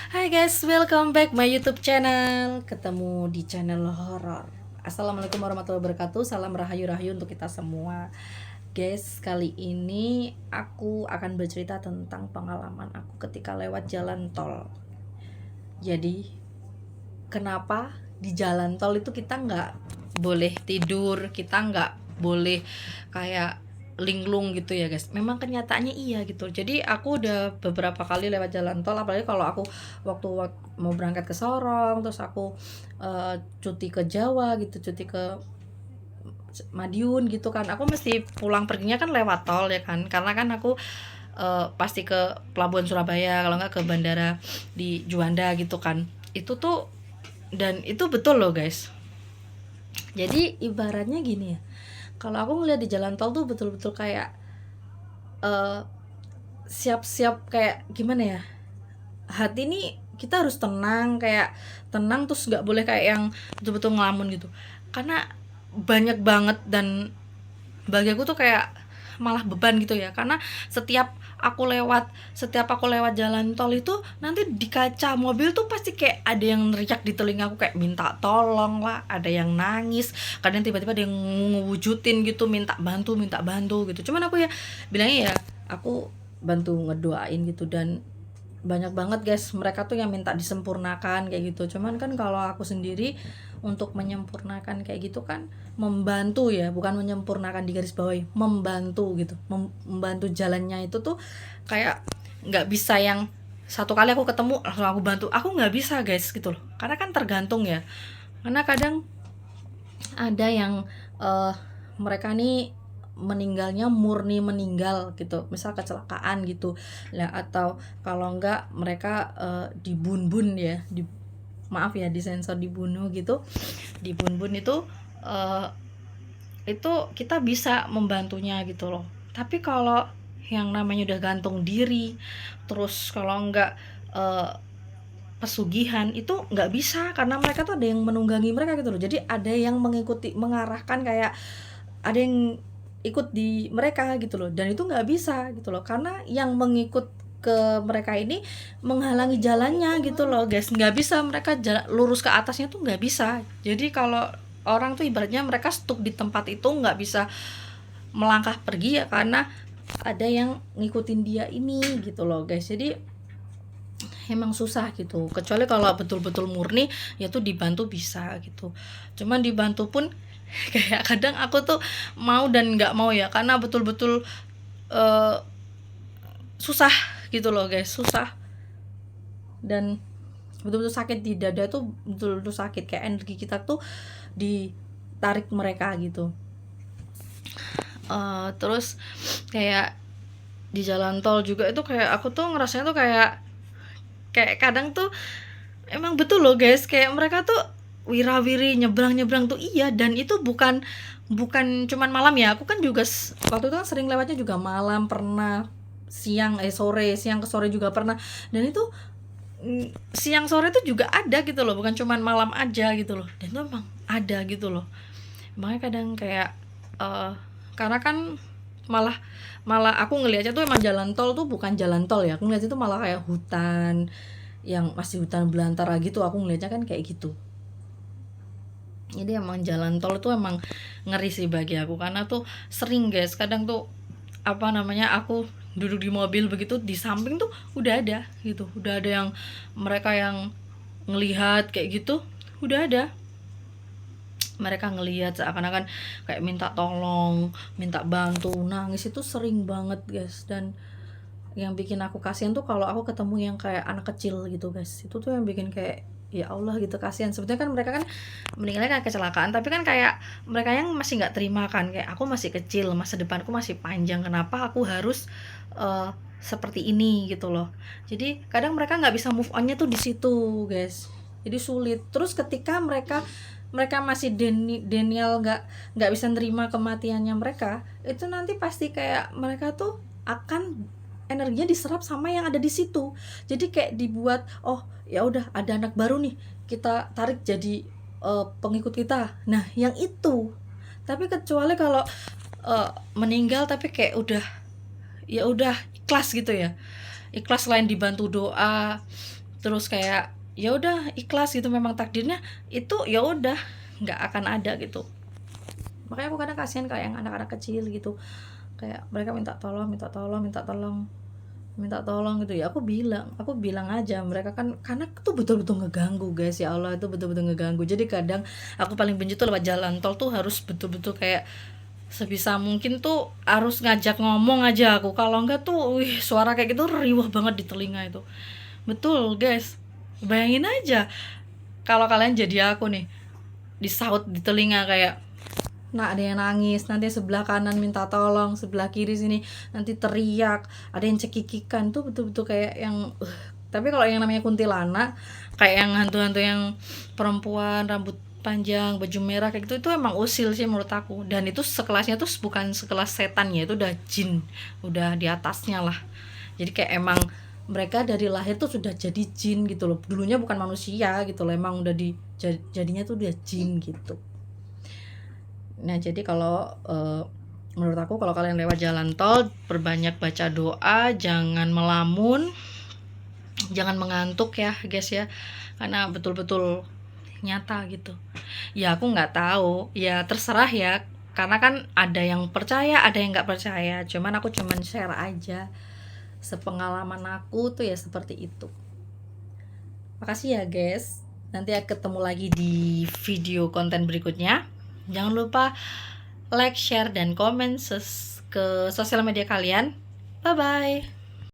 Hai guys, welcome back my YouTube channel. Ketemu di channel horor. Assalamualaikum warahmatullahi wabarakatuh. Salam rahayu-rahayu untuk kita semua. Guys, kali ini aku akan bercerita tentang pengalaman aku ketika lewat jalan tol. Jadi, kenapa di jalan tol itu kita nggak boleh tidur, kita nggak boleh kayak linglung gitu ya guys. Memang kenyataannya iya gitu. Jadi aku udah beberapa kali lewat jalan tol, apalagi kalau aku waktu mau berangkat ke Sorong, terus aku cuti ke Jawa gitu, cuti ke Madiun gitu kan, aku mesti pulang perginya kan lewat tol ya kan, karena kan aku pasti ke pelabuhan Surabaya, kalau nggak ke bandara di Juanda gitu kan. Itu tuh, dan itu betul loh guys. Jadi ibaratnya gini ya, kalau aku ngeliat di jalan tol tuh betul-betul kayak eh, siap-siap, kayak gimana ya, hati ini kita harus tenang, kayak tenang, terus nggak boleh kayak yang betul-betul ngelamun gitu, karena banyak banget. Dan bagi aku tuh kayak malah beban gitu ya, karena setiap aku lewat jalan tol itu nanti di kaca mobil tuh pasti kayak ada yang neriak di telinga aku, kayak minta tolong lah, ada yang nangis, kadang tiba-tiba ada yang ngewujudin gitu, minta bantu gitu. Cuman aku ya bilangnya ya aku bantu ngedoain gitu. Dan banyak banget guys mereka tuh yang minta disempurnakan kayak gitu. Cuman kan kalau aku sendiri untuk menyempurnakan kayak gitu kan membantu ya, bukan menyempurnakan di garis bawahi, membantu gitu. Membantu jalannya itu tuh kayak nggak bisa yang satu kali aku ketemu langsung aku bantu, aku nggak bisa guys gitu loh, karena kan tergantung ya. Karena kadang ada yang eh, mereka nih meninggalnya murni meninggal gitu, misal kecelakaan gitu lah, atau kalau enggak mereka dibun-bun ya, maaf ya disensor, dibunuh gitu. Dibun-bun eh, itu kita bisa membantunya gitu loh. Tapi kalau yang namanya udah gantung diri, terus kalau enggak eh, pesugihan, itu nggak bisa, karena mereka tuh ada yang menunggangi mereka gitu loh. Jadi ada yang mengikuti, mengarahkan, kayak ada yang ikut di mereka gitu loh. Dan itu nggak bisa gitu loh, karena yang mengikut ke mereka ini menghalangi jalannya gitu loh guys. Nggak bisa mereka lurus ke atasnya tuh nggak bisa. Jadi kalau orang tuh ibaratnya mereka stuck di tempat itu, nggak bisa melangkah pergi ya, karena ada yang ngikutin dia ini gitu loh guys. Jadi emang susah gitu, kecuali kalau betul-betul murni ya tuh dibantu bisa gitu. Cuman dibantu pun kayak kadang aku tuh mau dan nggak mau ya, karena betul-betul uh, susah gitu loh guys, susah. Dan betul-betul sakit di dada tuh, betul-betul sakit, kayak energi kita tuh ditarik mereka gitu. Terus kayak di jalan tol juga itu kayak aku tuh ngerasanya tuh kayak kayak kadang tuh emang betul loh guys, kayak mereka tuh wirawiri nyebrang-nyebrang tuh iya. Dan itu bukan bukan cuman malam ya, aku kan juga waktu itu kan sering lewatnya juga malam, pernah siang, siang ke sore juga pernah. Dan itu siang sore tuh juga ada gitu loh, bukan cuman malam aja gitu loh. Dan itu emang ada gitu loh. Makanya kadang kayak karena kan malah malah aku ngelihatnya tuh emang jalan tol tuh bukan jalan tol ya, aku ngeliat itu malah kayak hutan, yang masih hutan belantara gitu, aku ngelihatnya kan kayak gitu. Jadi emang jalan tol itu emang ngeri sih bagi aku, karena tuh sering guys, kadang tuh apa namanya, aku duduk di mobil begitu, di samping tuh udah ada gitu, udah ada yang mereka yang ngelihat kayak gitu, udah ada mereka ngelihat seakan-akan kayak minta tolong, minta bantu, nangis, itu sering banget guys. Dan yang bikin aku kasihan tuh kalau aku ketemu yang kayak anak kecil gitu guys, itu tuh yang bikin kayak ya Allah gitu, kasihan. Sebetulnya kan mereka kan meninggalnya kan kecelakaan, tapi kan kayak mereka yang masih nggak terima kan, kayak aku masih kecil, masa depanku masih panjang, kenapa aku harus seperti ini gitu loh. Jadi kadang mereka nggak bisa move onnya tuh di situ guys, jadi sulit. Terus ketika mereka mereka masih denial, nggak bisa nerima kematiannya mereka, itu nanti pasti kayak mereka tuh akan energinya diserap sama yang ada di situ. Jadi kayak dibuat, oh ya udah ada anak baru nih, kita tarik jadi pengikut kita, nah yang itu. Tapi kecuali kalau meninggal tapi kayak udah, ya udah ikhlas gitu ya, ikhlas, selain dibantu doa, terus kayak ya udah ikhlas gitu, memang takdirnya itu ya udah nggak akan ada gitu. Makanya aku kadang kasihan kayak yang anak-anak kecil gitu, kayak mereka minta tolong minta tolong minta tolong minta tolong gitu ya, aku bilang aja mereka kan, karena itu betul-betul ngeganggu guys, ya Allah itu betul-betul ngeganggu. Jadi kadang aku paling benci tuh lewat jalan tol tuh harus betul-betul kayak sebisa mungkin tuh harus ngajak ngomong aja aku, kalau enggak tuh suara kayak gitu riuh banget di telinga itu. Betul guys, bayangin aja kalau kalian jadi aku nih, disaut di telinga kayak, nah ada yang nangis, nanti sebelah kanan minta tolong, sebelah kiri sini nanti teriak, ada yang cekikikan tuh betul-betul kayak yang tapi kalau yang namanya kuntilanak, kayak yang hantu-hantu yang perempuan rambut panjang baju merah kayak gitu, itu emang usil sih menurut aku. Dan itu sekelasnya tuh bukan sekelas setan ya, itu udah jin, udah di atasnya lah. Jadi kayak emang mereka dari lahir tuh sudah jadi jin gitu loh, dulunya bukan manusia gitu loh, emang udah jadinya tuh udah jin gitu. Nah jadi kalau menurut aku kalau kalian lewat jalan tol, perbanyak baca doa, jangan melamun, jangan mengantuk ya guys ya, karena betul-betul nyata gitu. Ya aku nggak tahu, ya terserah ya, karena kan ada yang percaya ada yang nggak percaya, aku cuman share aja sepengalaman aku tuh ya seperti itu. Makasih ya guys, nanti ketemu lagi di video konten berikutnya. Jangan lupa like, share, dan komen ke sosial media kalian. Bye bye.